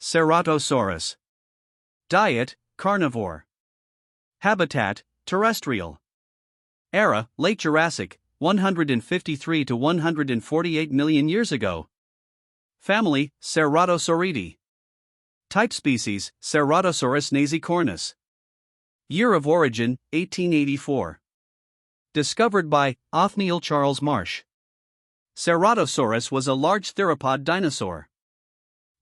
Ceratosaurus. Diet: carnivore. Habitat: terrestrial. Era: Late Jurassic, 153 to 148 million years ago. Family: Ceratosauridae. Type species: Ceratosaurus nasicornis. Year of origin: 1884. Discovered by Othniel Charles Marsh. Ceratosaurus was a large theropod dinosaur.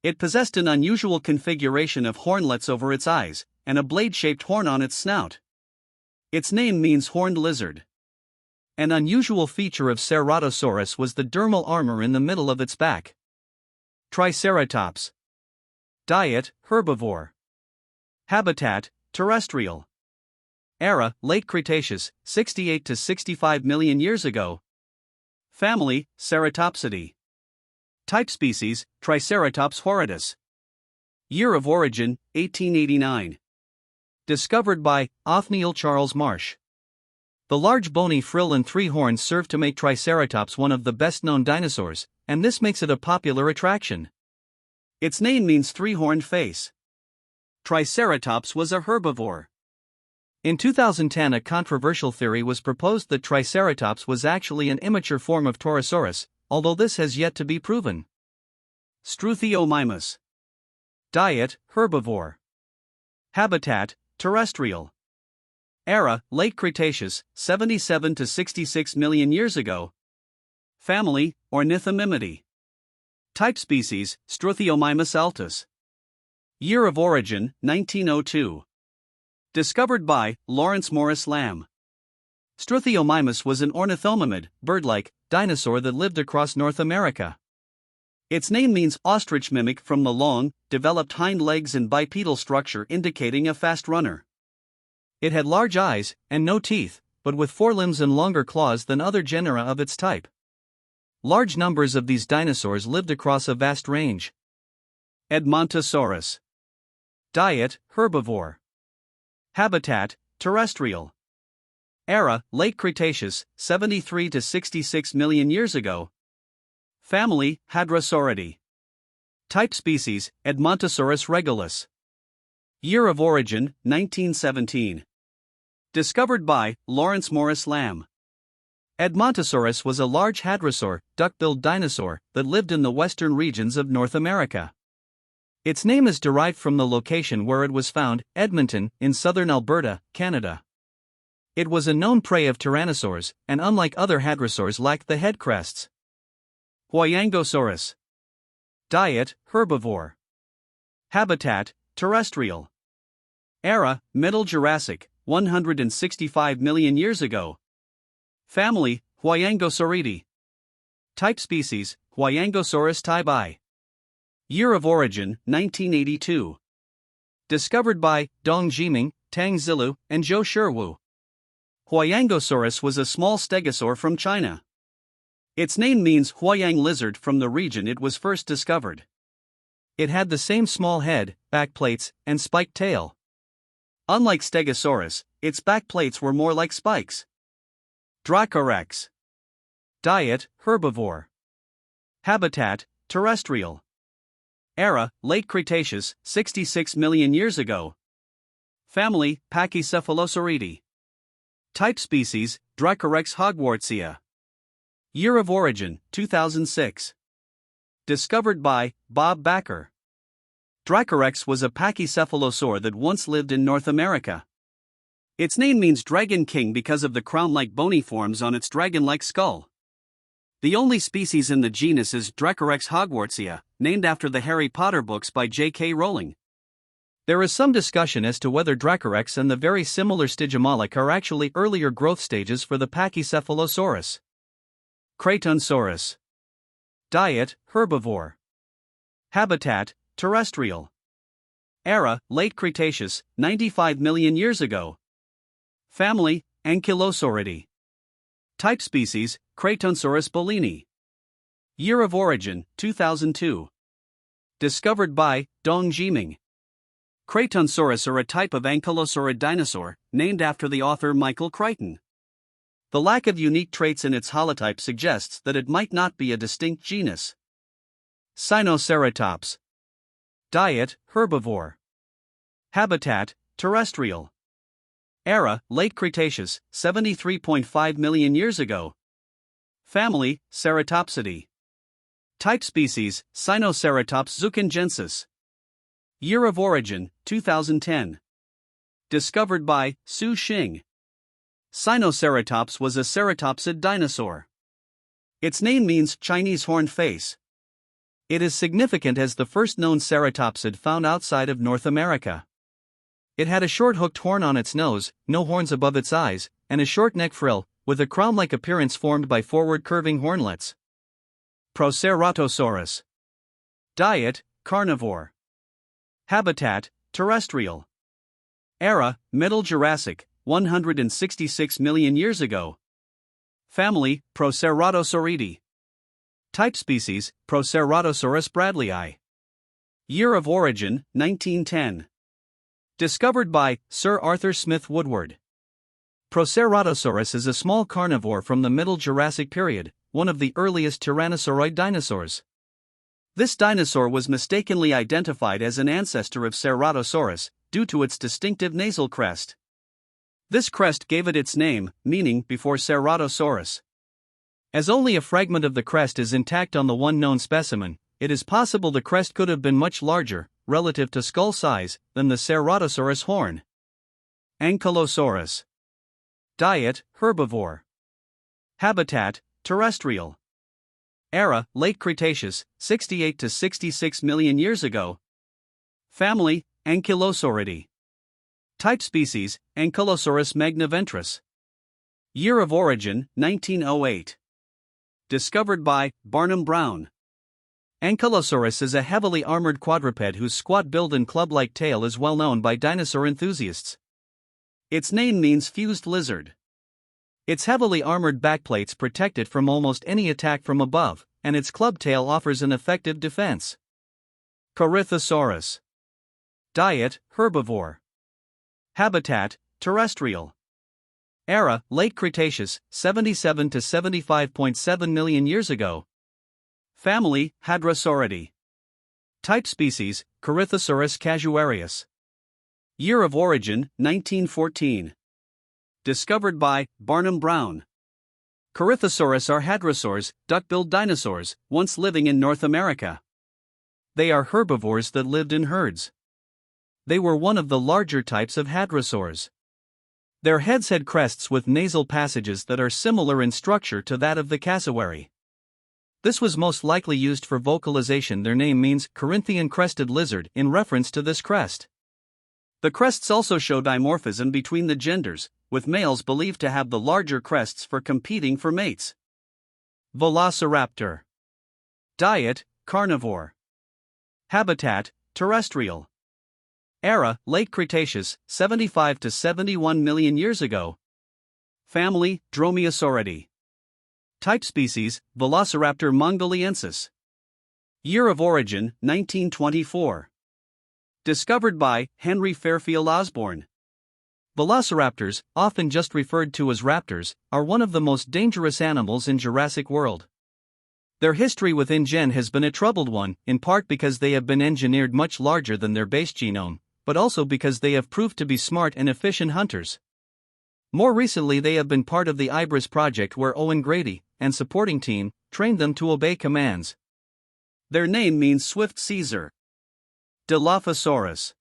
It possessed an unusual configuration of hornlets over its eyes, and a blade-shaped horn on its snout. Its name means horned lizard. An unusual feature of Ceratosaurus was the dermal armor in the middle of its back. Triceratops. Diet: herbivore. Habitat: terrestrial. Era: Late Cretaceous, 68 to 65 million years ago. Family: Ceratopsidae. Type species: Triceratops horridus. Year of origin: 1889. Discovered by Othniel Charles Marsh. The large bony frill and three horns serve to make Triceratops one of the best-known dinosaurs, and this makes it a popular attraction. Its name means three-horned face. Triceratops was a herbivore. In 2010, a controversial theory was proposed that Triceratops was actually an immature form of Torosaurus, although this has yet to be proven. Struthiomimus. Diet: herbivore. Habitat: terrestrial. Era: Late Cretaceous, 77 to 66 million years ago. Family: Ornithomimidae. Type species: Struthiomimus altus. Year of origin: 1902. Discovered by Lawrence Morris Lamb. Struthiomimus was an ornithomimid, bird-like, dinosaur that lived across North America. Its name means ostrich mimic from the long, developed hind legs and bipedal structure indicating a fast runner. It had large eyes and no teeth, but with forelimbs and longer claws than other genera of its type. Large numbers of these dinosaurs lived across a vast range. Edmontosaurus. Diet: herbivore. Habitat: terrestrial. Era: Late Cretaceous, 73 to 66 million years ago. Family: Hadrosauridae. Type species: Edmontosaurus regulus. Year of origin: 1917. Discovered by Lawrence Morris Lamb. Edmontosaurus was a large hadrosaur, duck-billed dinosaur that lived in the western regions of North America. Its name is derived from the location where it was found, Edmonton, in southern Alberta, Canada. It was a known prey of tyrannosaurs, and unlike other hadrosaurs lacked the head crests. Huayangosaurus. Diet: herbivore. Habitat: terrestrial. Era: Middle Jurassic, 165 million years ago. Family: Huayangosauridae. Type species: Huayangosaurus taibai. Year of origin: 1982. Discovered by Dong Jiming, Tang Zilu, and Zhou Shiwu. Huayangosaurus was a small stegosaur from China. Its name means Huayang lizard from the region it was first discovered. It had the same small head, back plates, and spiked tail. Unlike Stegosaurus, its back plates were more like spikes. Dracorex. Diet: herbivore. Habitat: terrestrial. Era: Late Cretaceous, 66 million years ago. Family: Pachycephalosauridae. Type species: Dracorex hogwartsia. Year of origin: 2006. Discovered by Bob Backer. Dracorex was a pachycephalosaur that once lived in North America. Its name means dragon king because of the crown-like bony forms on its dragon-like skull. The only species in the genus is Dracorex hogwartsia, named after the Harry Potter books by J.K. Rowling. There is some discussion as to whether Dracorex and the very similar Stygimoloch are actually earlier growth stages for the Pachycephalosaurus. Cratonsaurus. Diet: herbivore. Habitat: terrestrial. Era: Late Cretaceous, 95 million years ago. Family: Ankylosauridae. Type species: Cratonsaurus bollini. Year of origin: 2002. Discovered by Dong Jiming. Cratonsaurus are a type of ankylosaurid dinosaur, named after the author Michael Crichton. The lack of unique traits in its holotype suggests that it might not be a distinct genus. Sinoceratops. Diet, herbivore. Habitat, terrestrial. Era, late Cretaceous, 73.5 million years ago. Family, Ceratopsidae. Type species, Sinoceratops zucchiensis. Year of origin, 2010. Discovered by Su Xing. Sinoceratops was a ceratopsid dinosaur. Its name means Chinese horned face. It is significant as the first known ceratopsid found outside of North America. It had a short hooked horn on its nose, no horns above its eyes, and a short neck frill, with a crown-like appearance formed by forward curving hornlets. Proceratosaurus. Diet, carnivore. Habitat, terrestrial. Era, Middle Jurassic, 166 million years ago. Family, Proceratosauridae. Type species, Proceratosaurus bradleyi. Year of origin, 1910. Discovered by Sir Arthur Smith Woodward. Proceratosaurus is a small carnivore from the Middle Jurassic period, one of the earliest tyrannosauroid dinosaurs. This dinosaur was mistakenly identified as an ancestor of Ceratosaurus, due to its distinctive nasal crest. This crest gave it its name, meaning before Ceratosaurus. As only a fragment of the crest is intact on the one known specimen, it is possible the crest could have been much larger, relative to skull size, than the Ceratosaurus horn. Ankylosaurus. Diet, herbivore. Habitat, terrestrial. Era, late Cretaceous, 68 to 66 million years ago. Family, Ankylosauridae. Type species, Ankylosaurus magniventris. Year of origin, 1908. Discovered by Barnum Brown. Ankylosaurus is a heavily armored quadruped whose squat build and club-like tail is well known by dinosaur enthusiasts. Its name means fused lizard. Its heavily armored backplates protect it from almost any attack from above, and its club tail offers an effective defense. Corythosaurus. Diet, herbivore. Habitat, terrestrial. Era, late Cretaceous, 77 to 75.7 million years ago. Family, Hadrosauridae. Type species, Corythosaurus casuarius. Year of origin, 1914. Discovered by Barnum Brown. Corythosaurus are hadrosaurs, duck-billed dinosaurs, once living in North America. They are herbivores that lived in herds. They were one of the larger types of hadrosaurs. Their heads had crests with nasal passages that are similar in structure to that of the cassowary. This was most likely used for vocalization. Their name means Corinthian crested lizard in reference to this crest. The crests also show dimorphism between the genders, with males believed to have the larger crests for competing for mates. Velociraptor. Diet, carnivore. Habitat, terrestrial. Era, late Cretaceous, 75 to 71 million years ago. Family, Dromaeosauridae. Type species, Velociraptor mongoliensis. Year of origin, 1924. Discovered by Henry Fairfield Osborn. Velociraptors, often just referred to as raptors, are one of the most dangerous animals in Jurassic World. Their history with InGen has been a troubled one, in part because they have been engineered much larger than their base genome, but also because they have proved to be smart and efficient hunters. More recently, they have been part of the Ibris project where Owen Grady and supporting team trained them to obey commands. Their name means swift Caesar. Dilophosaurus.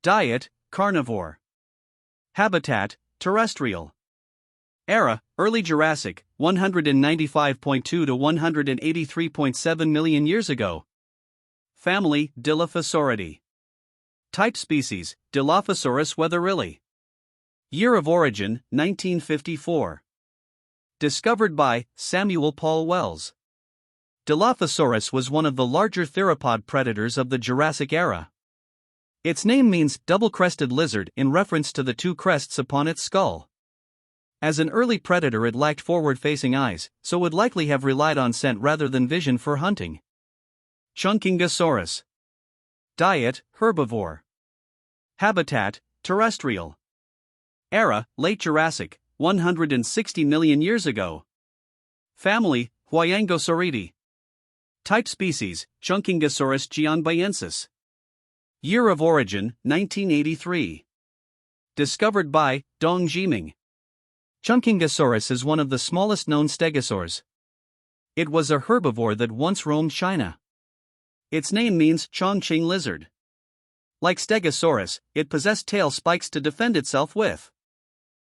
Diet, carnivore. Habitat, terrestrial. Era, early Jurassic, 195.2 to 183.7 million years ago. Family, Dilophosauridae. Type species, Dilophosaurus weatherilli. Year of origin, 1954. Discovered by Samuel Paul Wells. Dilophosaurus was one of the larger theropod predators of the Jurassic era. Its name means double-crested lizard in reference to the two crests upon its skull. As an early predator, it lacked forward-facing eyes, so would likely have relied on scent rather than vision for hunting. Chunkingosaurus. Diet, herbivore. Habitat, terrestrial. Era, late Jurassic, 160 million years ago. Family, Huayangosauridae. Type species, Chunkingosaurus jianbaiensis. Year of origin, 1983. Discovered by Dong Jiming. Chungkingosaurus is one of the smallest known stegosaurs. It was a herbivore that once roamed China. Its name means Chongqing lizard. Like Stegosaurus, it possessed tail spikes to defend itself with.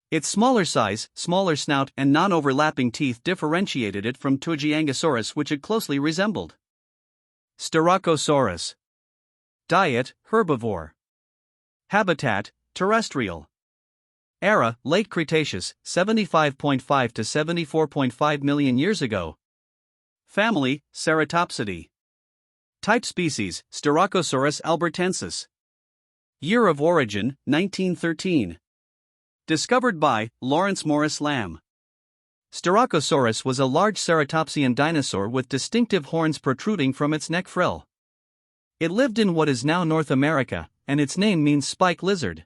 Its smaller size, smaller snout, and non-overlapping teeth differentiated it from Tujiangosaurus, which it closely resembled. Styracosaurus. Diet: herbivore. Habitat: terrestrial. Era: Late Cretaceous, 75.5 to 74.5 million years ago. Family: Ceratopsidae. Type species: Styracosaurus albertensis. Year of origin: 1913. Discovered by Lawrence Morris Lamb. Styracosaurus was a large ceratopsian dinosaur with distinctive horns protruding from its neck frill. It lived in what is now North America, and its name means spike lizard.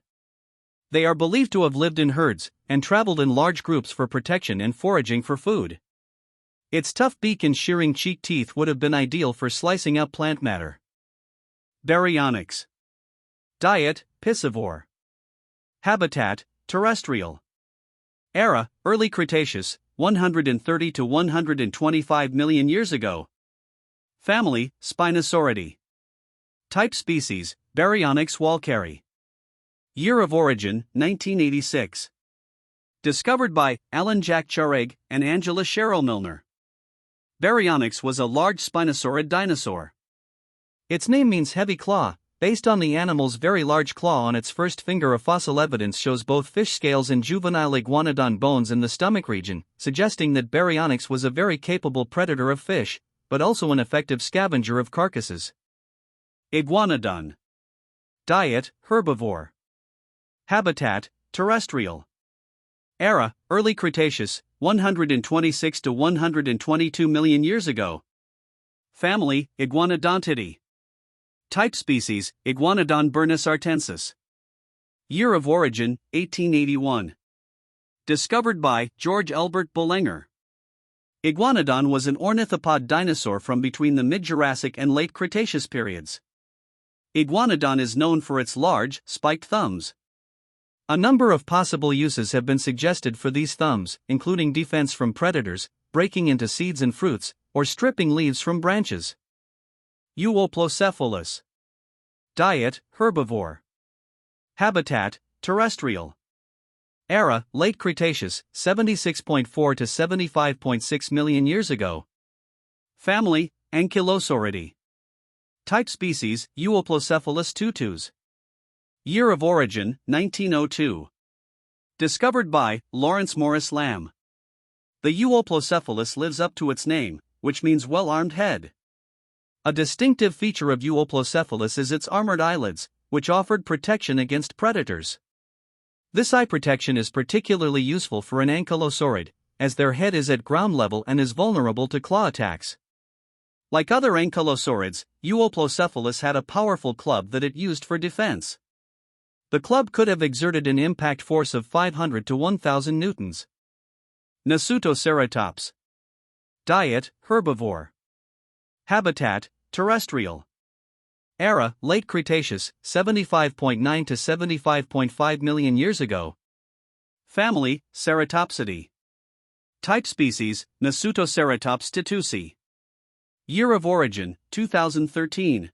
They are believed to have lived in herds and traveled in large groups for protection and foraging for food. Its tough beak and shearing cheek teeth would have been ideal for slicing up plant matter. Baryonyx. Diet: piscivore. Habitat: terrestrial. Era: Early Cretaceous, 130 to 125 million years ago. Family: Spinosauridae. Type species: Baryonyx walkeri. Year of origin: 1986. Discovered by Alan Jack Chareg and Angela Cheryl Milner. Baryonyx was a large spinosaurid dinosaur. Its name means heavy claw, based on the animal's very large claw on its first finger. Fossil evidence shows both fish scales and juvenile iguanodon bones in the stomach region, suggesting that Baryonyx was a very capable predator of fish, but also an effective scavenger of carcasses. Iguanodon. Diet: herbivore. Habitat: terrestrial. Era: Early Cretaceous, 126 to 122 million years ago. Family: Iguanodontidae. Type species: Iguanodon burnus artensis. Year of origin: 1881. Discovered by George Elbert Bullinger. Iguanodon was an ornithopod dinosaur from between the mid-Jurassic and late Cretaceous periods. Iguanodon is known for its large, spiked thumbs. A number of possible uses have been suggested for these thumbs, including defense from predators, breaking into seeds and fruits, or stripping leaves from branches. Euloplocephalus. Diet: herbivore. Habitat: terrestrial. Era: Late Cretaceous, 76.4 to 75.6 million years ago. Family: Ankylosauridae. Type species: Euloplocephalus tutus. Year of origin: 1902. Discovered by Lawrence Morris Lamb. The Euloplocephalus lives up to its name, which means well-armed head. A distinctive feature of Euloplocephalus is its armored eyelids, which offered protection against predators. This eye protection is particularly useful for an ankylosaurid, as their head is at ground level and is vulnerable to claw attacks. Like other ankylosaurids, Euloplocephalus had a powerful club that it used for defense. The club could have exerted an impact force of 500 to 1,000 newtons. Nasutoceratops. Diet: herbivore. Habitat: terrestrial. Era: Late Cretaceous, 75.9 to 75.5 million years ago. Family: Ceratopsidae. Type species: Nasutoceratops titusi. Year of origin: 2013.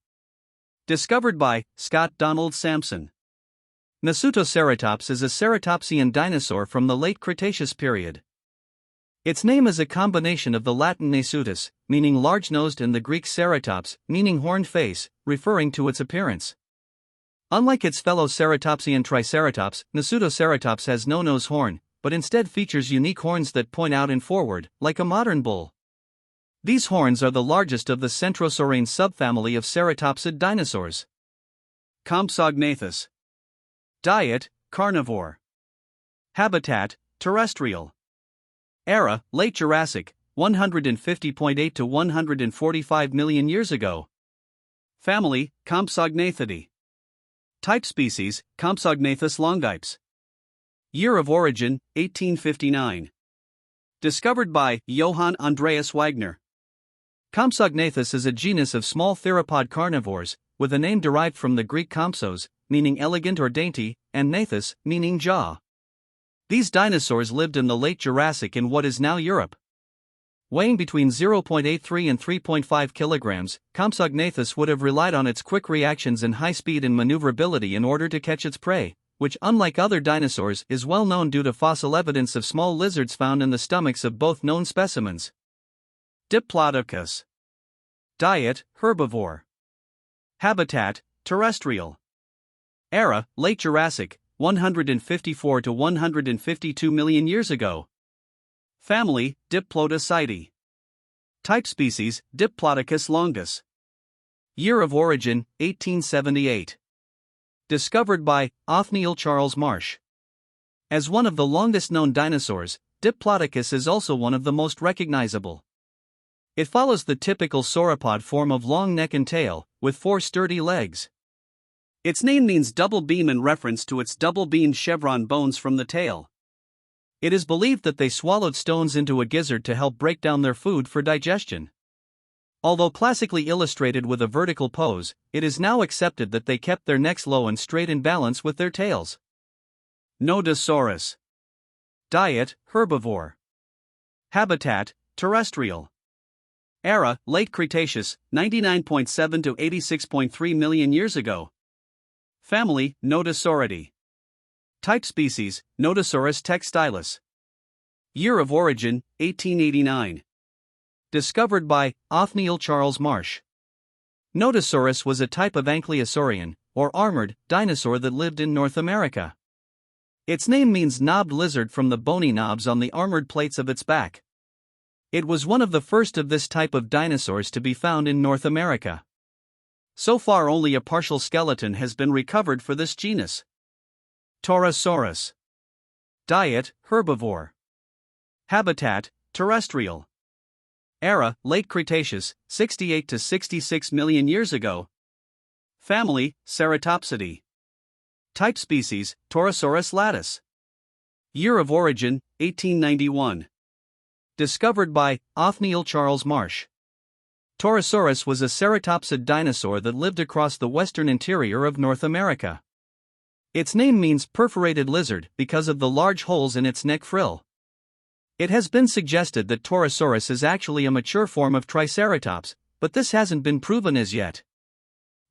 Discovered by Scott Donald Sampson. Nasutoceratops is a ceratopsian dinosaur from the late Cretaceous period. Its name is a combination of the Latin nasutus, meaning large-nosed, and the Greek ceratops, meaning horned face, referring to its appearance. Unlike its fellow ceratopsian Triceratops, Nasutoceratops has no nose horn, but instead features unique horns that point out and forward, like a modern bull. These horns are the largest of the Centrosaurine subfamily of ceratopsid dinosaurs. Compsognathus. Diet: carnivore. Habitat: terrestrial. Era: Late Jurassic, 150.8 to 145 million years ago. Family: Compsognathidae. Type species: Compsognathus longipes. Year of origin: 1859. Discovered by Johann Andreas Wagner. Compsognathus is a genus of small theropod carnivores, with a name derived from the Greek kompsos, meaning elegant or dainty, and gnathos, meaning jaw. These dinosaurs lived in the late Jurassic in what is now Europe. Weighing between 0.83 and 3.5 kilograms, Compsognathus would have relied on its quick reactions and high speed and maneuverability in order to catch its prey, which, unlike other dinosaurs, is well known due to fossil evidence of small lizards found in the stomachs of both known specimens. Diplodocus. Diet: herbivore. Habitat: terrestrial. Era: late Jurassic, 154 to 152 million years ago. Family: Diplodocidae. Type species: Diplodocus longus. Year of origin: 1878. Discovered by Othniel Charles Marsh. As one of the longest known dinosaurs, Diplodocus is also one of the most recognizable. It follows the typical sauropod form of long neck and tail, with 4 sturdy legs. Its name means double beam in reference to its double-beamed chevron bones from the tail. It is believed that they swallowed stones into a gizzard to help break down their food for digestion. Although classically illustrated with a vertical pose, it is now accepted that they kept their necks low and straight in balance with their tails. Nodosaurus. Diet: herbivore. Habitat: terrestrial. Era: late Cretaceous, 99.7 to 86.3 million years ago. Family: Nodosauridae. Type species: Nodosaurus textilis. Year of origin: 1889. Discovered by Othniel Charles Marsh. Nodosaurus was a type of ankylosaurian, or armored, dinosaur that lived in North America. Its name means knobbed lizard from the bony knobs on the armored plates of its back. It was one of the first of this type of dinosaurs to be found in North America. So far, only a partial skeleton has been recovered for this genus. Torosaurus. Diet: herbivore. Habitat: terrestrial. Era: late Cretaceous, 68 to 66 million years ago. Family: Ceratopsidae. Type species: Torosaurus latus. Year of origin: 1891. Discovered by Othniel Charles Marsh. Torosaurus was a ceratopsid dinosaur that lived across the western interior of North America. Its name means perforated lizard because of the large holes in its neck frill. It has been suggested that Torosaurus is actually a mature form of Triceratops, but this hasn't been proven as yet.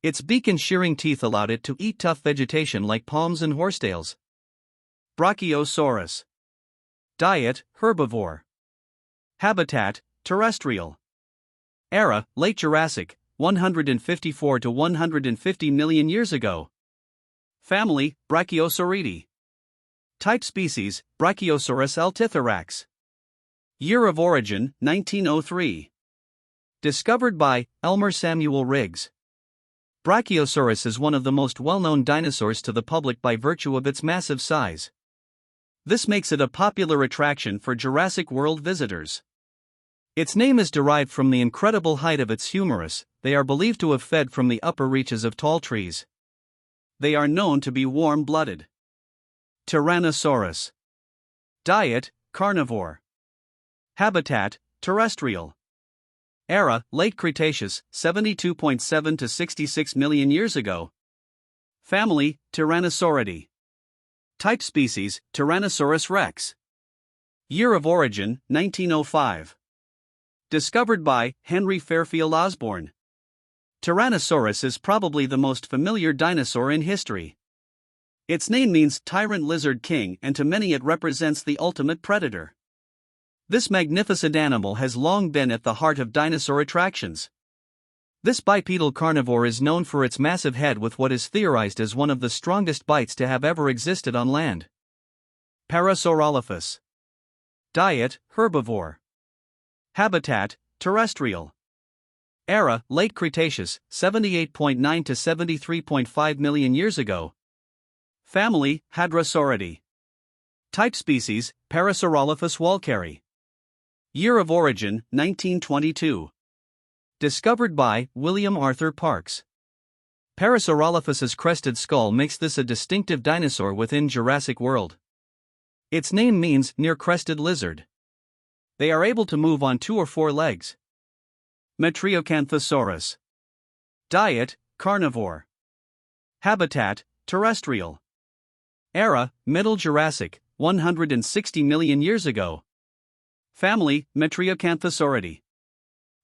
Its beak and shearing teeth allowed it to eat tough vegetation like palms and horsetails. Brachiosaurus. Diet: herbivore. Habitat: terrestrial. Era: late Jurassic, 154 to 150 million years ago. Family: Brachiosauridae. Type species: Brachiosaurus altithorax. Year of origin: 1903. Discovered by Elmer Samuel Riggs. Brachiosaurus is one of the most well-known dinosaurs to the public by virtue of its massive size. This makes it a popular attraction for Jurassic World visitors. Its name is derived from the incredible height of its humerus. They are believed to have fed from the upper reaches of tall trees. They are known to be warm-blooded. Tyrannosaurus. Diet: carnivore. Habitat: terrestrial. Era: late Cretaceous, 72.7 to 66 million years ago. Family: Tyrannosauridae. Type species: Tyrannosaurus rex. Year of origin: 1905. Discovered by Henry Fairfield Osborn. Tyrannosaurus is probably the most familiar dinosaur in history. Its name means tyrant lizard king, and to many it represents the ultimate predator. This magnificent animal has long been at the heart of dinosaur attractions. This bipedal carnivore is known for its massive head with what is theorized as one of the strongest bites to have ever existed on land. Parasaurolophus. Diet: herbivore. Habitat: terrestrial. Era: late Cretaceous, 78.9 to 73.5 million years ago. Family: Hadrosauridae. Type species: Parasaurolophus walkeri. Year of origin: 1922. Discovered by William Arthur Parks. Parasaurolophus's crested skull makes this a distinctive dinosaur within Jurassic World. Its name means near-crested lizard. They are able to move on 2 or 4 legs. Metriacanthosaurus. Diet: carnivore. Habitat, terrestrial. Era, Middle Jurassic, 160 million years ago. Family, Metriacanthosauridae.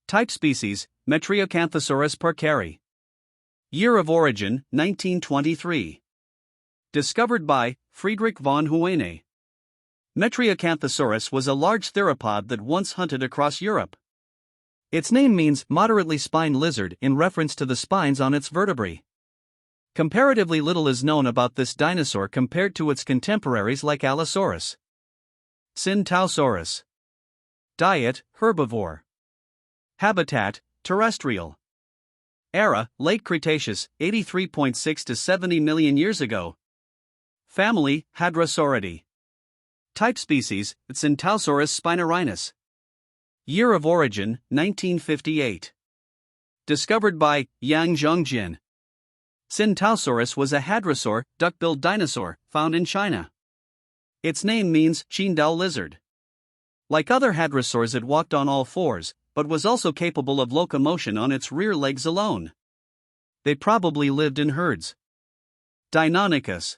Type species, Metriacanthosaurus parkeri. Year of origin, 1923. Discovered by Friedrich von Huene. Metriacanthosaurus was a large theropod that once hunted across Europe. Its name means moderately spined lizard in reference to the spines on its vertebrae. Comparatively little is known about this dinosaur compared to its contemporaries like Allosaurus. Centaurosaurus. Diet, herbivore. Habitat, terrestrial. Era, Late Cretaceous, 83.6 to 70 million years ago. Family, Hadrosauridae. Type species, Centaurosaurus spinorinus. Year of origin, 1958. Discovered by Yang Zhongjin. Centaurosaurus was a hadrosaur, duck-billed dinosaur, found in China. Its name means Qingdao lizard. Like other hadrosaurs, it walked on all fours, but was also capable of locomotion on its rear legs alone. They probably lived in herds. Deinonychus.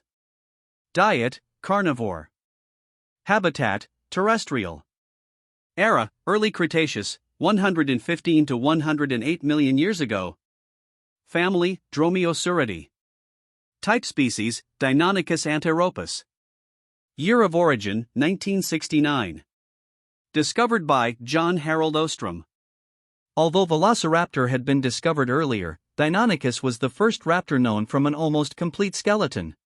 Diet, carnivore. Habitat, terrestrial. Era, Early Cretaceous, 115 to 108 million years ago. Family, Dromaeosauridae. Type species, Deinonychus anteropus. Year of origin, 1969. Discovered by John Harold Ostrom. Although Velociraptor had been discovered earlier, Deinonychus was the first raptor known from an almost complete skeleton.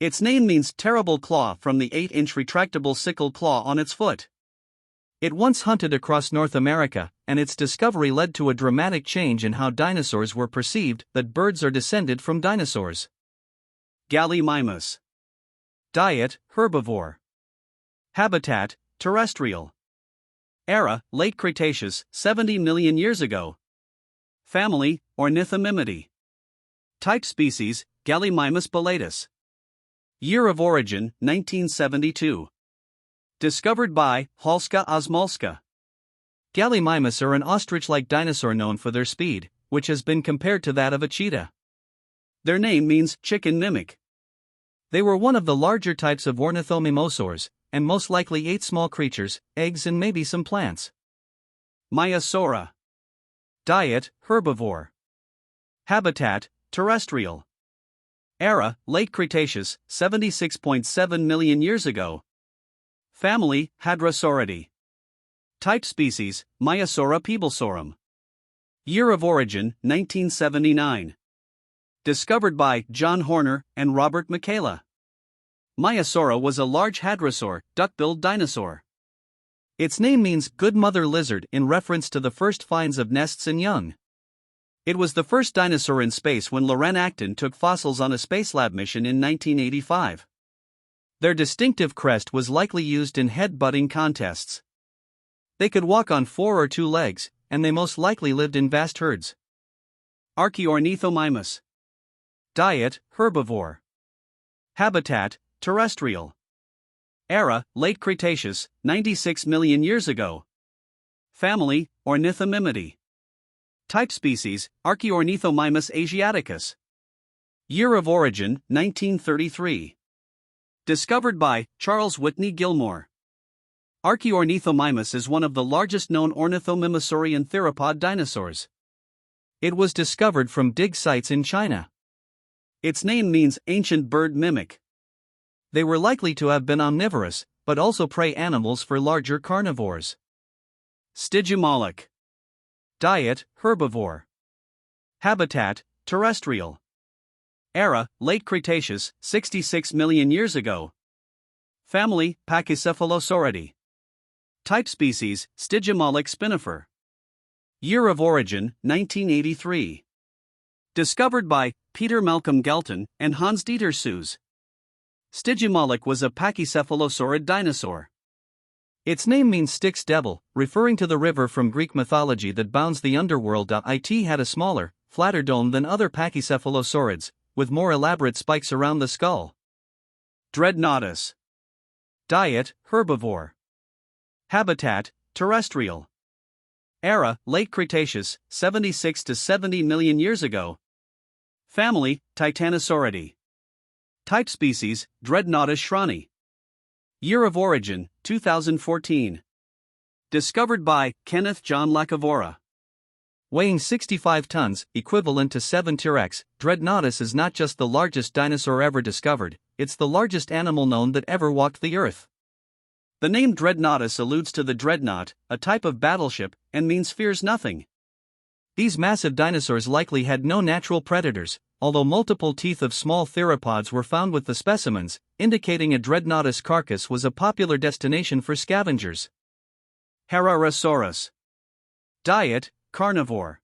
Its name means terrible claw from the 8-inch retractable sickle claw on its foot. It once hunted across North America, and its discovery led to a dramatic change in how dinosaurs were perceived, that birds are descended from dinosaurs. Gallimimus. Diet, herbivore. Habitat, terrestrial. Era, Late Cretaceous, 70 million years ago. Family, Ornithomimidae. Type species, Gallimimus bellatus. Year of origin, 1972. Discovered by Halska Osmalska. Gallimimus are an ostrich-like dinosaur known for their speed, which has been compared to that of a cheetah. Their name means chicken mimic. They were one of the larger types of ornithomimosaurs, and most likely ate small creatures, eggs and maybe some plants. Maiasaura. Diet, herbivore. Habitat, terrestrial. Era, Late Cretaceous, 76.7 million years ago. Family, Hadrosauridae. Type species, Maiasaura peebalsaurum. Year of origin, 1979. Discovered by John Horner and Robert Michaela. Maiasaura was a large hadrosaur, duck-billed dinosaur. Its name means good mother lizard in reference to the first finds of nests and young. It was the first dinosaur in space when Loren Acton took fossils on a Spacelab mission in 1985. Their distinctive crest was likely used in head-butting contests. They could walk on 4 or 2 legs, and they most likely lived in vast herds. Archaeornithomimus. Diet, herbivore. Habitat, terrestrial. Era, Late Cretaceous, 96 million years ago. Family, Ornithomimidae. Type species, Archaeornithomimus asiaticus. Year of origin, 1933. Discovered by Charles Whitney Gilmore. Archaeornithomimus is one of the largest known ornithomimosaurian theropod dinosaurs. It was discovered from dig sites in China. Its name means ancient bird mimic. They were likely to have been omnivorous, but also prey animals for larger carnivores. Stygimoloch. Diet, herbivore. Habitat, terrestrial. Era, Late Cretaceous, 66 million years ago. Family, Pachycephalosauridae. Type species, Stygimoloch spinifer. Year of origin, 1983. Discovered by Peter Malcolm Galton and Hans Dieter Suess. Stygimoloch was a pachycephalosaurid dinosaur. Its name means Styx devil, referring to the river from Greek mythology that bounds the underworld. It had a smaller, flatter dome than other pachycephalosaurids, with more elaborate spikes around the skull. Dreadnoughtus. Diet, herbivore. Habitat, terrestrial. Era, Late Cretaceous, 76 to 70 million years ago. Family, Titanosauridae. Type species, Dreadnoughtus shrani. Year of origin, 2014. Discovered by Kenneth John Lacavora. Weighing 65 tons, equivalent to 7 T-Rex, Dreadnoughtus is not just the largest dinosaur ever discovered, it's the largest animal known that ever walked the Earth. The name Dreadnoughtus alludes to the dreadnought, a type of battleship, and means fears nothing. These massive dinosaurs likely had no natural predators, although multiple teeth of small theropods were found with the specimens, indicating a Dreadnoughtus carcass was a popular destination for scavengers. Herrerasaurus. Diet, carnivore.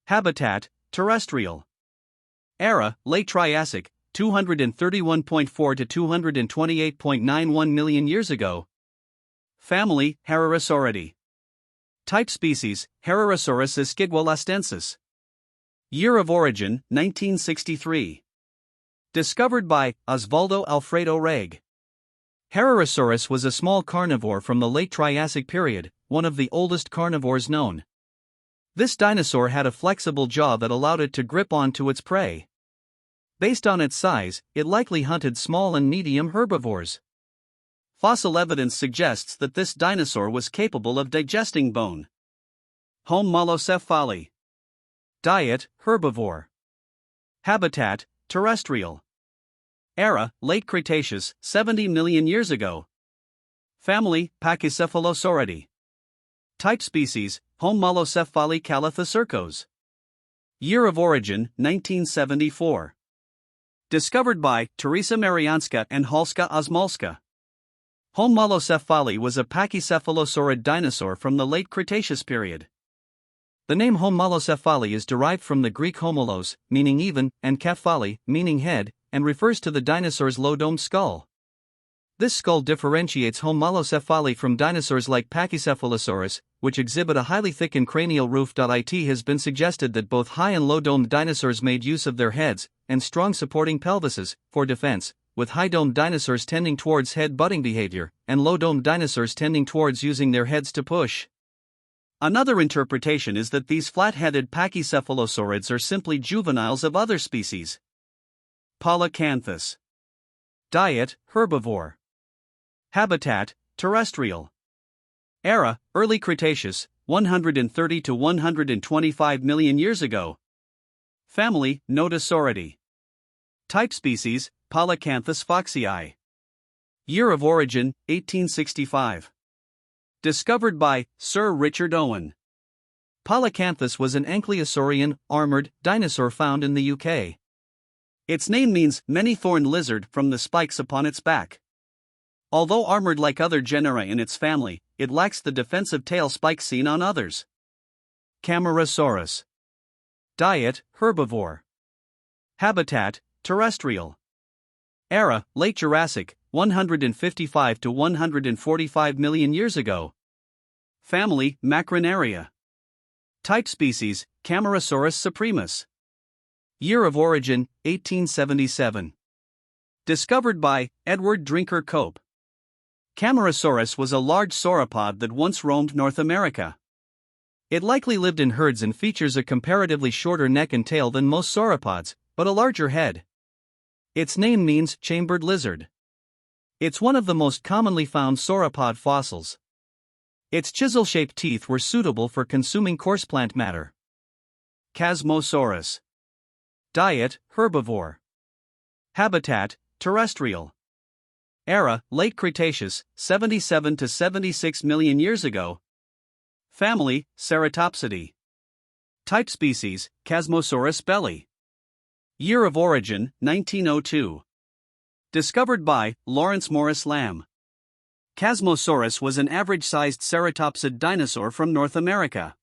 Habitat, terrestrial. Era, late Triassic, 231.4 to 228.91 million years ago. Family, Herrerasauridae. Type species, Herrerasaurus esquigualastensis. Year of origin, 1963. Discovered by Osvaldo Alfredo Reg. Herrerasaurus was a small carnivore from the late Triassic period, one of the oldest carnivores known. This dinosaur had a flexible jaw that allowed it to grip onto its prey. Based on its size, it likely hunted small and medium herbivores. Fossil evidence suggests that this dinosaur was capable of digesting bone. Homalocephali. Diet, herbivore. Habitat, terrestrial. Era, late Cretaceous, 70 million years ago. Family, Pachycephalosauridae. Type species, Homalocephali calathocircos. Year of origin, 1974. Discovered by Teresa Marianska and Halska Osmalska. Homalocephali was a pachycephalosaurid dinosaur from the late Cretaceous period. The name Homalocephali is derived from the Greek homolos, meaning even, and kephali, meaning head, and refers to the dinosaur's low-domed skull. This skull differentiates Homalocephali from dinosaurs like Pachycephalosaurus, which exhibit a highly thickened cranial roof. It has been suggested that both high and low-domed dinosaurs made use of their heads, and strong supporting pelvises, for defense, with high-domed dinosaurs tending towards head-butting behavior, and low-domed dinosaurs tending towards using their heads to push. Another interpretation is that these flat-headed pachycephalosaurids are simply juveniles of other species. Polacanthus. Diet, herbivore. Habitat, terrestrial. Era, early Cretaceous, 130 to 125 million years ago. Family, Nodosauridae. Type species, Polacanthus foxii. Year of origin, 1865. Discovered by Sir Richard Owen. Polacanthus was an ankylosaurian, armored dinosaur found in the UK. Its name means many-thorned lizard from the spikes upon its back. Although armored like other genera in its family, it lacks the defensive tail spikes seen on others. Camarasaurus. Diet, herbivore. Habitat, terrestrial. Era, late Jurassic, 155 to 145 million years ago. Family, Macronaria. Type species, Camarasaurus supremus. Year of origin, 1877. Discovered by Edward Drinker Cope. Camarasaurus was a large sauropod that once roamed North America. It likely lived in herds and features a comparatively shorter neck and tail than most sauropods, but a larger head. Its name means chambered lizard. It's one of the most commonly found sauropod fossils. Its chisel-shaped teeth were suitable for consuming coarse plant matter. Chasmosaurus. Diet, herbivore. Habitat, terrestrial. Era, late Cretaceous, 77 to 76 million years ago. Family, Ceratopsidae. Type species, Chasmosaurus belli. Year of origin, 1902. Discovered by Lawrence Morris Lamb. Chasmosaurus was an average-sized ceratopsid dinosaur from North America.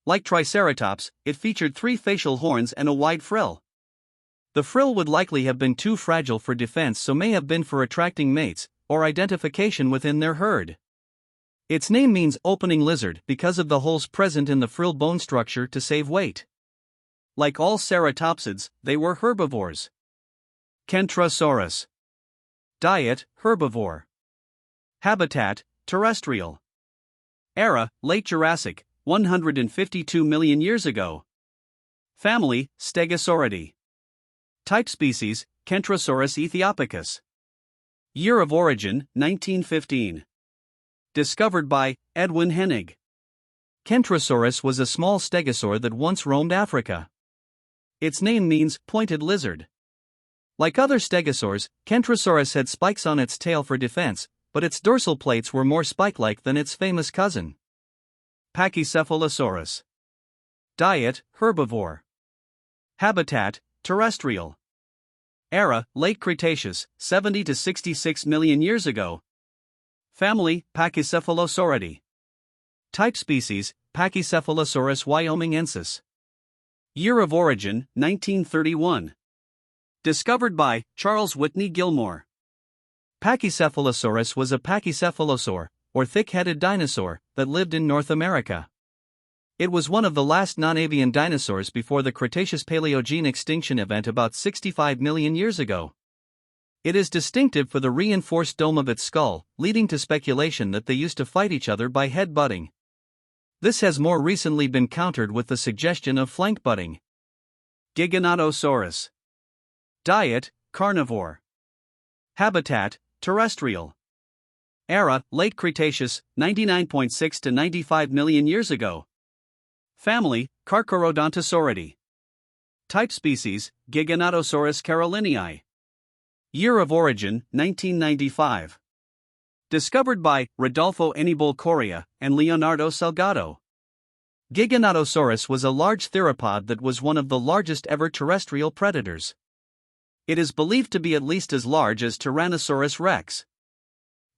Like Triceratops, it featured 3 facial horns and a wide frill. The frill would likely have been too fragile for defense, so may have been for attracting mates, or identification within their herd. Its name means opening lizard because of the holes present in the frill bone structure to save weight. Like all ceratopsids, they were herbivores. Kentrosaurus. Diet, herbivore. Habitat, terrestrial. Era, late Jurassic, 152 million years ago. Family, Stegosauridae. Type species, Kentrosaurus aethiopicus. Year of origin, 1915. Discovered by Edwin Hennig. Kentrosaurus was a small stegosaur that once roamed Africa. Its name means pointed lizard. Like other stegosaurs, Kentrosaurus had spikes on its tail for defense, but its dorsal plates were more spike-like than its famous cousin. Pachycephalosaurus. Diet, herbivore. Habitat, terrestrial. Era, Late Cretaceous, 70 to 66 million years ago. Family, Pachycephalosauridae. Type species, Pachycephalosaurus wyomingensis. Year of origin, 1931. Discovered by Charles Whitney Gilmore. Pachycephalosaurus was a pachycephalosaur, or thick-headed dinosaur, that lived in North America. It was one of the last non-avian dinosaurs before the Cretaceous-Paleogene extinction event about 65 million years ago. It is distinctive for the reinforced dome of its skull, leading to speculation that they used to fight each other by head-butting. This has more recently been countered with the suggestion of flank butting. Giganotosaurus. Diet, carnivore. Habitat, terrestrial. Era, Late Cretaceous, 99.6 to 95 million years ago. Family, Carcharodontosauridae. Type species, Giganotosaurus carolinei. Year of origin, 1995. Discovered by Rodolfo Anibal Correa and Leonardo Salgado. Giganotosaurus was a large theropod that was one of the largest ever terrestrial predators. It is believed to be at least as large as Tyrannosaurus rex.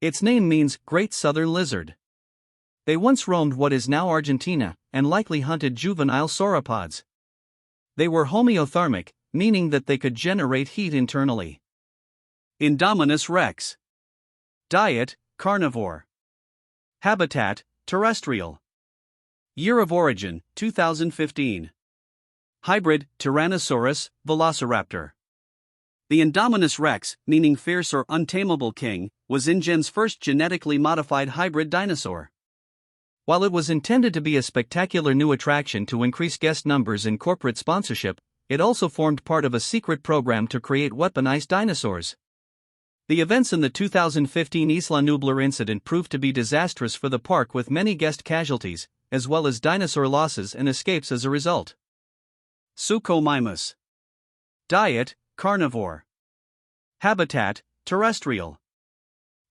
Its name means Great Southern Lizard. They once roamed what is now Argentina, and likely hunted juvenile sauropods. They were homeothermic, meaning that they could generate heat internally. Indominus rex. Diet, carnivore. Habitat, terrestrial. Year of origin, 2015. Hybrid, Tyrannosaurus, Velociraptor. The Indominus rex, meaning fierce or untamable king, was InGen's first genetically modified hybrid dinosaur. While it was intended to be a spectacular new attraction to increase guest numbers and corporate sponsorship, it also formed part of a secret program to create weaponized dinosaurs. The events in the 2015 Isla Nublar incident proved to be disastrous for the park, with many guest casualties, as well as dinosaur losses and escapes as a result. Suchomimus. Diet, carnivore. Habitat, terrestrial.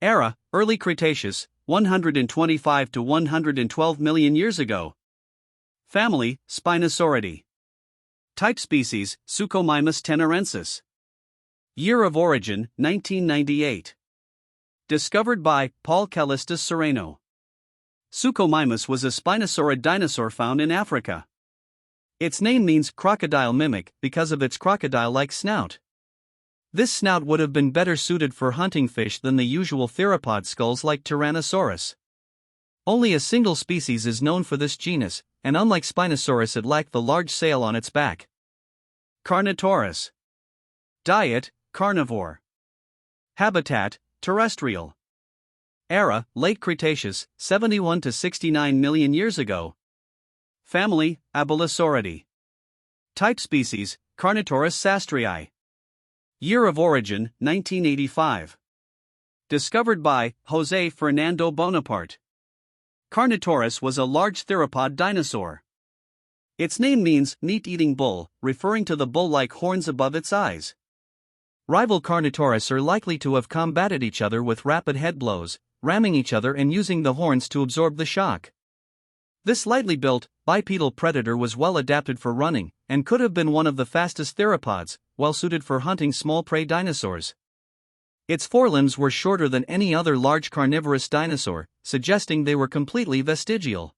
Era, Early Cretaceous, 125 to 112 million years ago. Family, Spinosauridae. Type species, Suchomimus tenerensis. Year of origin, 1998. Discovered by Paul Callistus Sereno. Suchomimus was a spinosaurid dinosaur found in Africa. Its name means crocodile mimic because of its crocodile-like snout. This snout would have been better suited for hunting fish than the usual theropod skulls like Tyrannosaurus. Only a single species is known for this genus, and unlike Spinosaurus, it lacked the large sail on its back. Carnotaurus. Diet, carnivore. Habitat, terrestrial. Era, Late Cretaceous, 71 to 69 million years ago. Family, Abelisauridae. Type species, Carnotaurus sastrii. Year of origin, 1985. Discovered by José Fernando Bonaparte. Carnotaurus was a large theropod dinosaur. Its name means meat-eating bull, referring to the bull-like horns above its eyes. Rival Carnotaurus are likely to have combated each other with rapid head blows, ramming each other and using the horns to absorb the shock. This lightly built, bipedal predator was well adapted for running, and could have been one of the fastest theropods, well suited for hunting small prey dinosaurs. Its forelimbs were shorter than any other large carnivorous dinosaur, suggesting they were completely vestigial.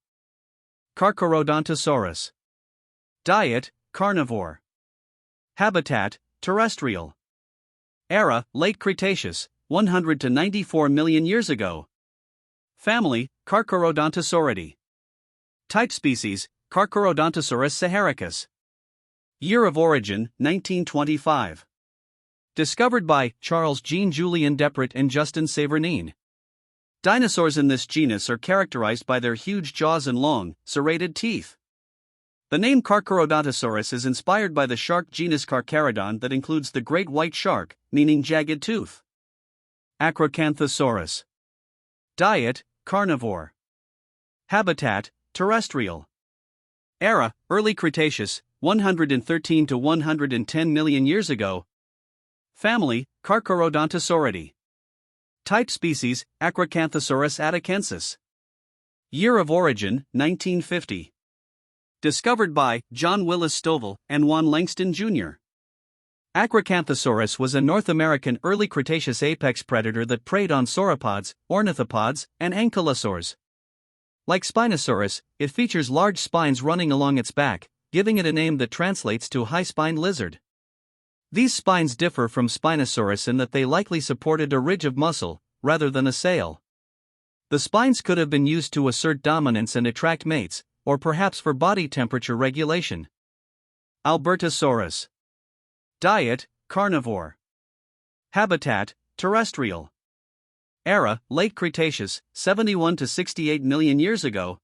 Carcharodontosaurus. Diet, carnivore. Habitat, terrestrial. Era, Late Cretaceous, 100 to 94 million years ago. Family, Carcharodontosauridae. Type species, Carcharodontosaurus saharicus. Year of origin, 1925. Discovered by Charles Jean-Julien Depret and Justin Savernin. Dinosaurs in this genus are characterized by their huge jaws and long, serrated teeth. The name Carcharodontosaurus is inspired by the shark genus Carcharodon that includes the great white shark, meaning jagged tooth. Acrocanthosaurus. Diet: carnivore. Habitat: terrestrial. Era: Early Cretaceous, 113 to 110 million years ago. Family: Carcharodontosauridae. Type species: Acrocanthosaurus atticensis. Year of origin: 1950. Discovered by John Willis Stovall and Juan Langston Jr. Acrocanthosaurus was a North American early Cretaceous apex predator that preyed on sauropods, ornithopods, and ankylosaurs. Like Spinosaurus, it features large spines running along its back, giving it a name that translates to high-spined lizard. These spines differ from Spinosaurus in that they likely supported a ridge of muscle, rather than a sail. The spines could have been used to assert dominance and attract mates, or perhaps for body temperature regulation. Albertosaurus. Diet: carnivore. Habitat: terrestrial. Era: Late Cretaceous, 71 to 68 million years ago.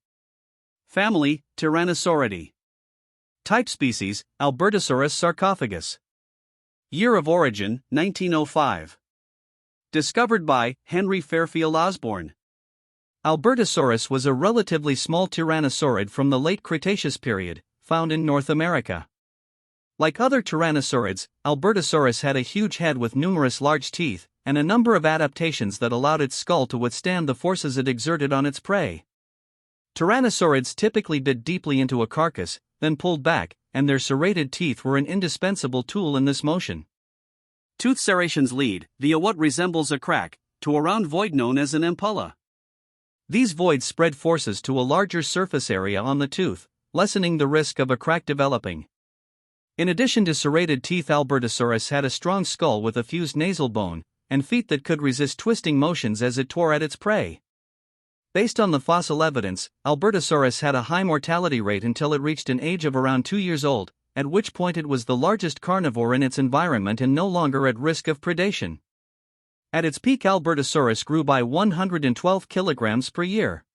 Family: Tyrannosauridae. Type species: Albertosaurus sarcophagus. Year of origin: 1905. Discovered by Henry Fairfield Osborn. Albertosaurus was a relatively small tyrannosaurid from the late Cretaceous period, found in North America. Like other tyrannosaurids, Albertosaurus had a huge head with numerous large teeth, and a number of adaptations that allowed its skull to withstand the forces it exerted on its prey. Tyrannosaurids typically bit deeply into a carcass, then pulled back, and their serrated teeth were an indispensable tool in this motion. Tooth serrations lead, via what resembles a crack, to a round void known as an ampulla. These voids spread forces to a larger surface area on the tooth, lessening the risk of a crack developing. In addition to serrated teeth, Albertosaurus had a strong skull with a fused nasal bone, and feet that could resist twisting motions as it tore at its prey. Based on the fossil evidence, Albertosaurus had a high mortality rate until it reached an age of around 2 years old, at which point it was the largest carnivore in its environment and no longer at risk of predation. At its peak, Albertosaurus grew by 112 kilograms per year.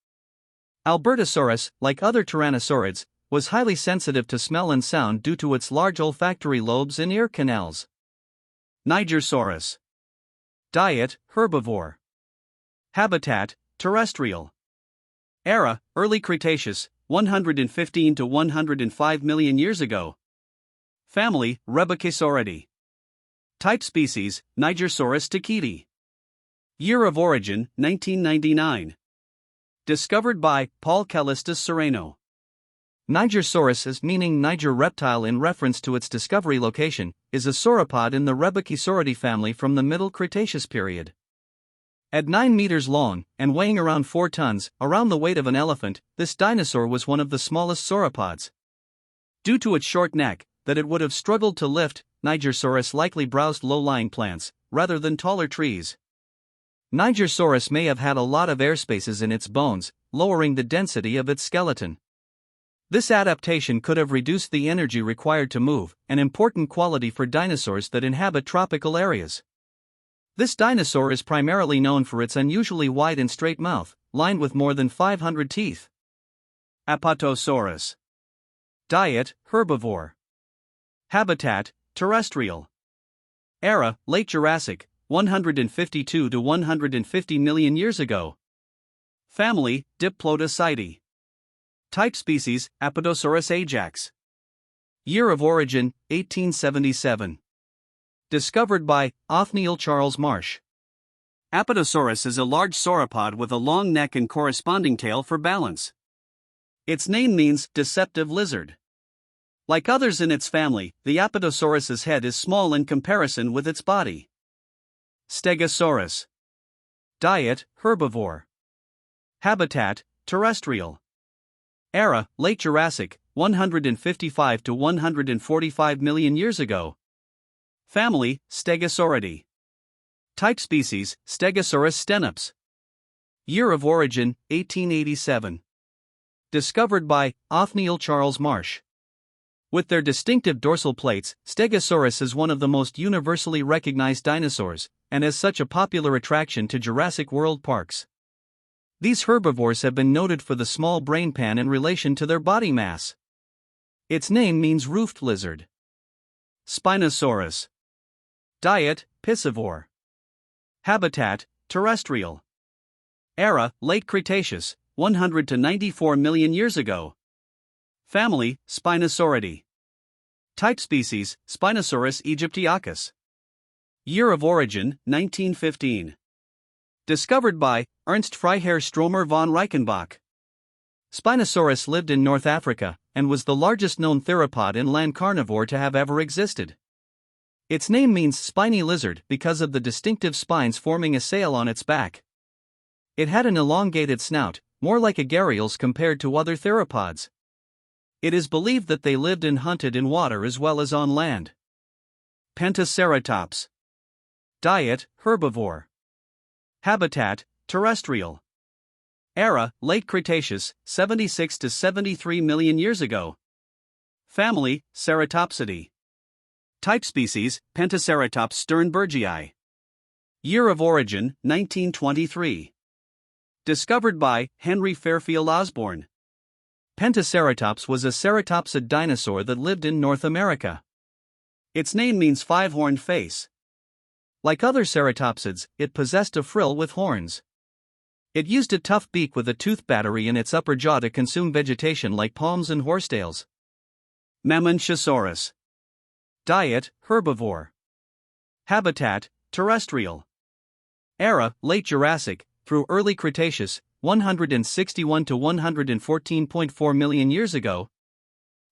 Albertosaurus, like other tyrannosaurids, was highly sensitive to smell and sound due to its large olfactory lobes and ear canals. Nigersaurus. Diet: herbivore. Habitat: terrestrial. Era: Early Cretaceous, 115 to 105 million years ago. Family: Rebecasauridae. Type species: Nigersaurus takiti. Year of origin: 1999. Discovered by Paul Callistus Sereno. Nigersaurus, meaning Niger reptile in reference to its discovery location, is a sauropod in the Rebecasauridae family from the Middle Cretaceous period. At 9 meters long, and weighing around 4 tons, around the weight of an elephant, this dinosaur was one of the smallest sauropods. Due to its short neck, that it would have struggled to lift, Nigersaurus likely browsed low-lying plants, rather than taller trees. Nigersaurus may have had a lot of air spaces in its bones, lowering the density of its skeleton. This adaptation could have reduced the energy required to move, an important quality for dinosaurs that inhabit tropical areas. This dinosaur is primarily known for its unusually wide and straight mouth, lined with more than 500 teeth. Apatosaurus. Diet: herbivore. Habitat: terrestrial. Era: Late Jurassic, 152 to 150 million years ago. Family: Diplodocidae. Type species: Apatosaurus ajax. Year of origin: 1877. Discovered by Othniel Charles Marsh. Apatosaurus is a large sauropod with a long neck and corresponding tail for balance. Its name means deceptive lizard. Like others in its family, the Apatosaurus's head is small in comparison with its body. Stegosaurus. Diet: herbivore. Habitat: terrestrial. Era: Late Jurassic, 155 to 145 million years ago. Family: Stegosauridae. Type species: Stegosaurus stenops. Year of origin: 1887. Discovered by Othniel Charles Marsh. With their distinctive dorsal plates, Stegosaurus is one of the most universally recognized dinosaurs, and as such a popular attraction to Jurassic World parks. These herbivores have been noted for the small brain pan in relation to their body mass. Its name means roofed lizard. Spinosaurus. Diet, piscivore. Habitat, terrestrial. Era, Late Cretaceous, 100 to 94 million years ago. Family, Spinosauridae. Type species, Spinosaurus aegyptiacus. Year of origin, 1915. Discovered by Ernst Freiherr Stromer von Reichenbach. Spinosaurus lived in North Africa, and was the largest known theropod and land carnivore to have ever existed. Its name means spiny lizard because of the distinctive spines forming a sail on its back. It had an elongated snout, more like a gharial's compared to other theropods. It is believed that they lived and hunted in water as well as on land. Pentaceratops. Diet, herbivore. Habitat, terrestrial. Era, Late Cretaceous, 76 to 73 million years ago. Family, Ceratopsidae. Type species, Pentaceratops sternbergii. Year of origin, 1923. Discovered by Henry Fairfield Osborn. Pentaceratops was a ceratopsid dinosaur that lived in North America. Its name means five-horned face. Like other ceratopsids, it possessed a frill with horns. It used a tough beak with a tooth battery in its upper jaw to consume vegetation like palms and horsetails. Mamenchisaurus. Diet, herbivore. Habitat, terrestrial. Era, Late Jurassic, through Early Cretaceous, 161 to 114.4 million years ago.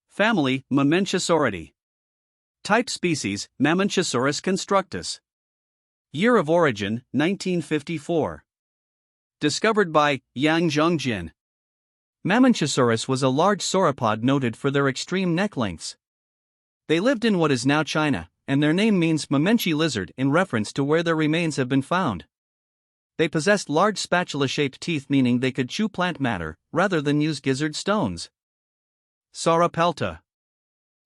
Family, Mamenchisauridae. Type species, Mamenchisaurus constructus. Year of origin, 1954. Discovered by Yang Zhongjin. Mamenchisaurus was a large sauropod noted for their extreme neck lengths. They lived in what is now China, and their name means Mamenchi lizard in reference to where their remains have been found. They possessed large spatula-shaped teeth, meaning they could chew plant matter, rather than use gizzard stones. Sauropelta.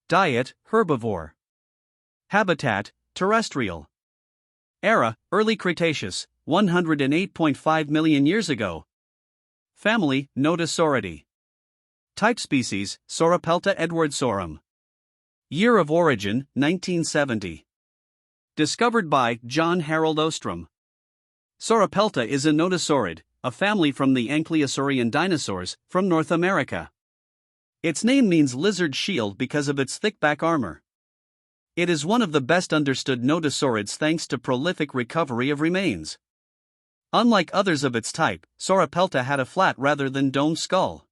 Diet, herbivore. Habitat, terrestrial. Era, Early Cretaceous, 108.5 million years ago. Family, Nodosauridae. Type species, Sauropelta edwardsorum. Year of origin, 1970. Discovered by John Harold Ostrom. Sauropelta is a nodosaurid, a family from the Ankylosaurian dinosaurs, from North America. Its name means lizard shield because of its thick back armor. It is one of the best understood nodosaurids thanks to prolific recovery of remains. Unlike others of its type, Sauropelta had a flat rather than domed skull.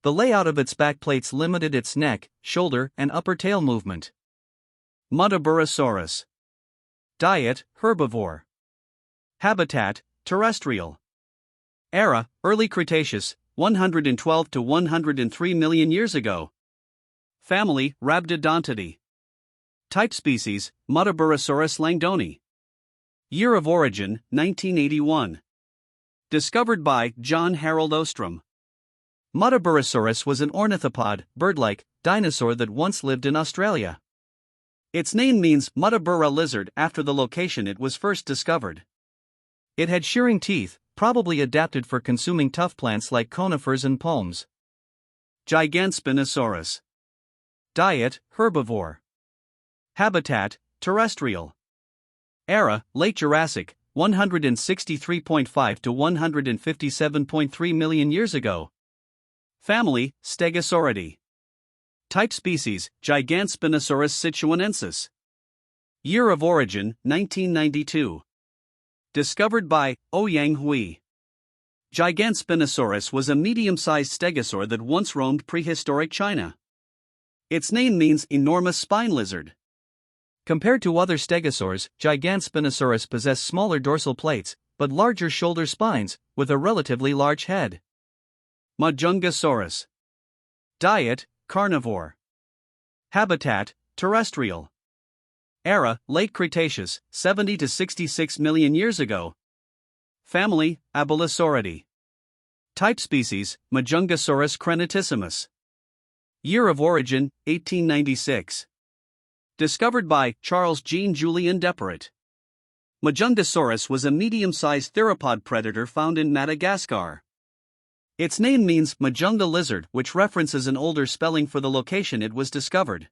The layout of its back plates limited its neck, shoulder, and upper tail movement. Muttaburrasaurus. Diet, herbivore. Habitat, terrestrial. Era, Early Cretaceous, 112 to 103 million years ago. Family, Rhabdodontidae. Type species, Muttaburrasaurus langdoni. Year of origin, 1981. Discovered by John Harold Ostrom. Muttaburrasaurus was an ornithopod, bird-like, dinosaur that once lived in Australia. Its name means Muttaburra lizard after the location it was first discovered. It had shearing teeth, probably adapted for consuming tough plants like conifers and palms. Gigantospinosaurus. Diet, herbivore. Habitat, terrestrial. Era, Late Jurassic, 163.5 to 157.3 million years ago. Family, Stegosauridae. Type species, Gigantospinosaurus sichuanensis. Year of origin, 1992. Discovered by Ouyang Hui. Gigantospinosaurus was a medium-sized stegosaur that once roamed prehistoric China. Its name means enormous spine lizard. Compared to other stegosaurs, Gigantospinosaurus possessed smaller dorsal plates, but larger shoulder spines, with a relatively large head. Majungasaurus. Diet, carnivore. Habitat, terrestrial. Era, Late Cretaceous, 70 to 66 million years ago. Family, Abelisauridae. Type species, Majungasaurus crenitissimus. Year of origin, 1896. Discovered by Charles Jean Julien Deparit. Majungasaurus was a medium-sized theropod predator found in Madagascar. Its name means Majunga lizard, which references an older spelling for the location it was discovered.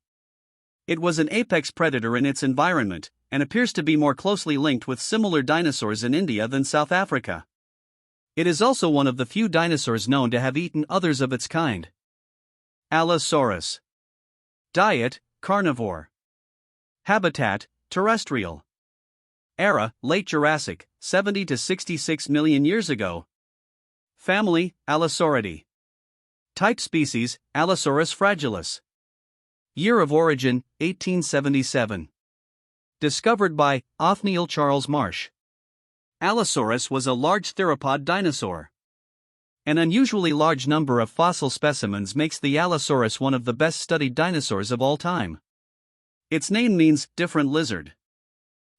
It was an apex predator in its environment, and appears to be more closely linked with similar dinosaurs in India than South Africa. It is also one of the few dinosaurs known to have eaten others of its kind. Allosaurus. Diet: carnivore. Habitat: terrestrial. Era: late Jurassic, 70 to 66 million years ago. Family: Allosauridae. Type species: Allosaurus fragilis. Year of origin: 1877. Discovered by Othniel Charles Marsh. Allosaurus was a large theropod dinosaur. An unusually large number of fossil specimens makes the Allosaurus one of the best studied dinosaurs of all time. Its name means different lizard.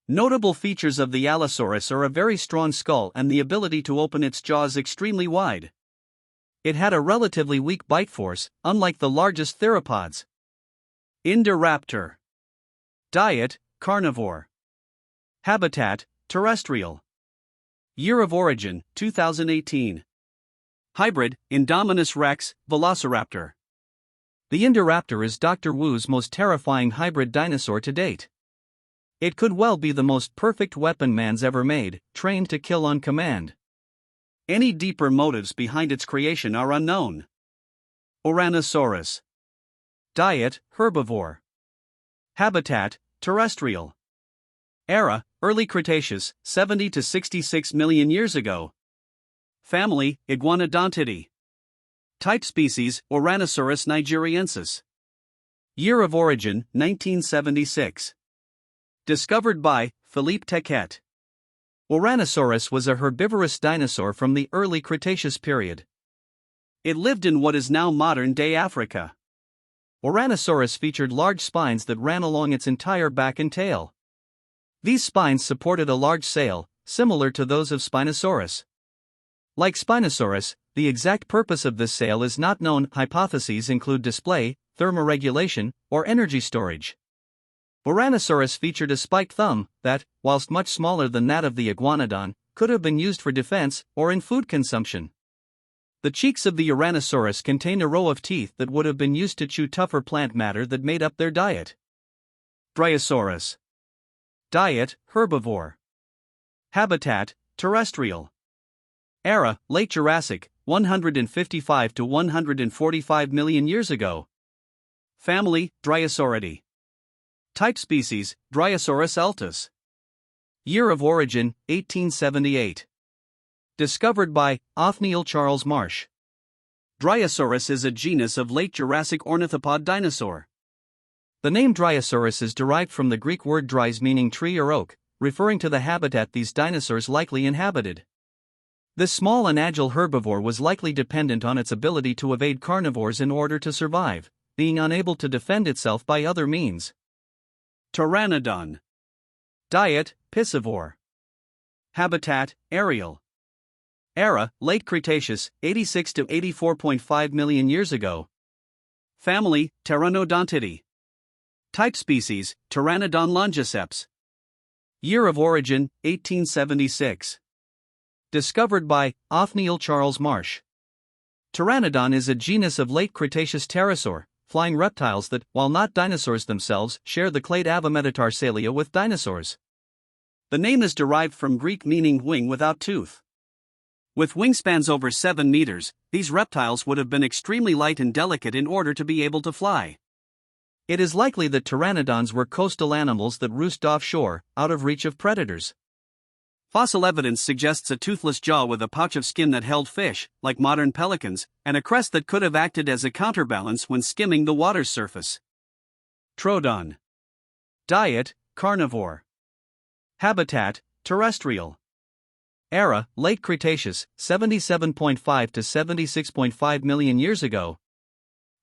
Notable features of the Allosaurus are a very strong skull and the ability to open its jaws extremely wide. It had a relatively weak bite force, unlike the largest theropods. Indoraptor. Diet: carnivore. Habitat: terrestrial. Year of origin: 2018. Hybrid: Indominus rex, Velociraptor. The Indoraptor is Dr. Wu's most terrifying hybrid dinosaur to date. It could well be the most perfect weapon man's ever made, trained to kill on command. Any deeper motives behind its creation are unknown. Ouranosaurus. Diet: herbivore. Habitat: terrestrial. Era: early Cretaceous, 70 to 66 million years ago. Family: Iguanodontidae. Type species: Ouranosaurus nigeriensis. Year of origin: 1976. Discovered by Philippe Tequet. Ouranosaurus was a herbivorous dinosaur from the early Cretaceous period. It lived in what is now modern-day Africa. Ouranosaurus featured large spines that ran along its entire back and tail. These spines supported a large sail, similar to those of Spinosaurus. Like Spinosaurus, the exact purpose of this sail is not known. Hypotheses include display, thermoregulation, or energy storage. Ouranosaurus featured a spiked thumb that, whilst much smaller than that of the iguanodon, could have been used for defense or in food consumption. The cheeks of the Ouranosaurus contained a row of teeth that would have been used to chew tougher plant matter that made up their diet. Bryosaurus. Diet: herbivore. Habitat: terrestrial. Era: late Jurassic, 155 to 145 million years ago. Family: Dryosauridae. Type species: Dryosaurus altus. Year of origin: 1878. Discovered by Othniel Charles Marsh. Dryosaurus is a genus of late Jurassic ornithopod dinosaur. The name Dryosaurus is derived from the Greek word dries, meaning tree or oak, referring to the habitat these dinosaurs likely inhabited. This small and agile herbivore was likely dependent on its ability to evade carnivores in order to survive, being unable to defend itself by other means. Pteranodon. Diet: piscivore. Habitat: aerial. Era: late Cretaceous, 86 to 84.5 million years ago. Family: Pteranodontidae. Type species: Pteranodon longiceps. Year of origin: 1876. Discovered by Othniel Charles Marsh. Pteranodon is a genus of late Cretaceous pterosaur, flying reptiles that, while not dinosaurs themselves, share the clade Avametatarsalia with dinosaurs. The name is derived from Greek meaning wing without tooth. With wingspans over 7 meters, these reptiles would have been extremely light and delicate in order to be able to fly. It is likely that pteranodons were coastal animals that roost offshore, out of reach of predators. Fossil evidence suggests a toothless jaw with a pouch of skin that held fish, like modern pelicans, and a crest that could have acted as a counterbalance when skimming the water's surface. Troodon. Diet: carnivore. Habitat: terrestrial. Era: late Cretaceous, 77.5 to 76.5 million years ago.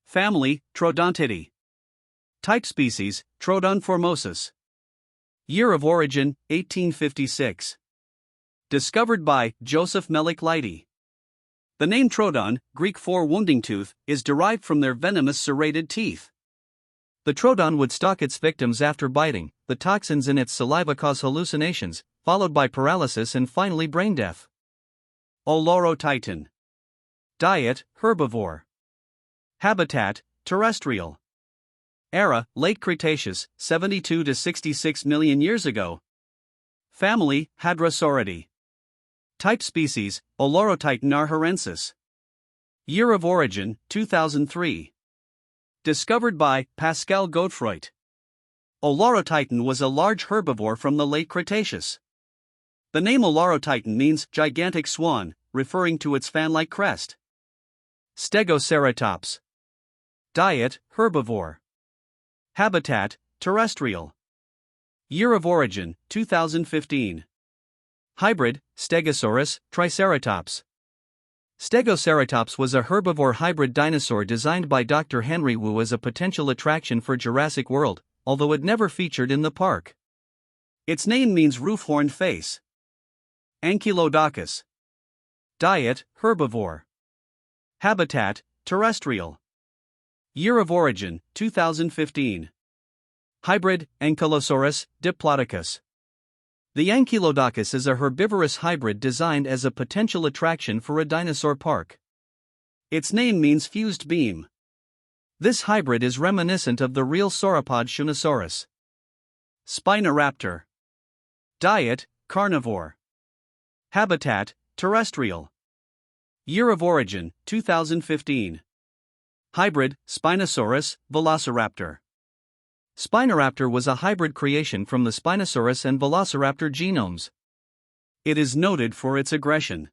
Family: Troodontidae. Type species: Troodon formosus. Year of origin: 1856. Discovered by Joseph Melik Leidy. The name Troodon, Greek for wounding tooth, is derived from their venomous serrated teeth. The troodon would stalk its victims after biting. The toxins in its saliva cause hallucinations, followed by paralysis and finally brain death. Olorotitan. Diet, herbivore. Habitat, terrestrial. Era, Late Cretaceous, 72 to 66 million years ago. Family, Hadrosauridae. Type species, Olorotitan arharensis. Year of origin, 2003. Discovered by Pascal Godefroy. Olorotitan was a large herbivore from the late Cretaceous. The name Olorotitan means gigantic swan, referring to its fan-like crest. Stegoceratops. Diet, herbivore. Habitat, terrestrial. Year of origin, 2015. Hybrid, Stegosaurus, Triceratops. Stegoceratops was a herbivore hybrid dinosaur designed by Dr. Henry Wu as a potential attraction for Jurassic World, although it never featured in the park. Its name means roof-horned face. Ankylodocus. Diet, herbivore. Habitat, terrestrial. Year of origin, 2015. Hybrid, Ankylosaurus, diplodocus. The Ankylodocus is a herbivorous hybrid designed as a potential attraction for a dinosaur park. Its name means fused beam. This hybrid is reminiscent of the real sauropod Shunosaurus. Spinoraptor. Diet, carnivore. Habitat, terrestrial. Year of origin, 2015. Hybrid, Spinosaurus, Velociraptor. Spinoraptor was a hybrid creation from the Spinosaurus and Velociraptor genomes. It is noted for its aggression.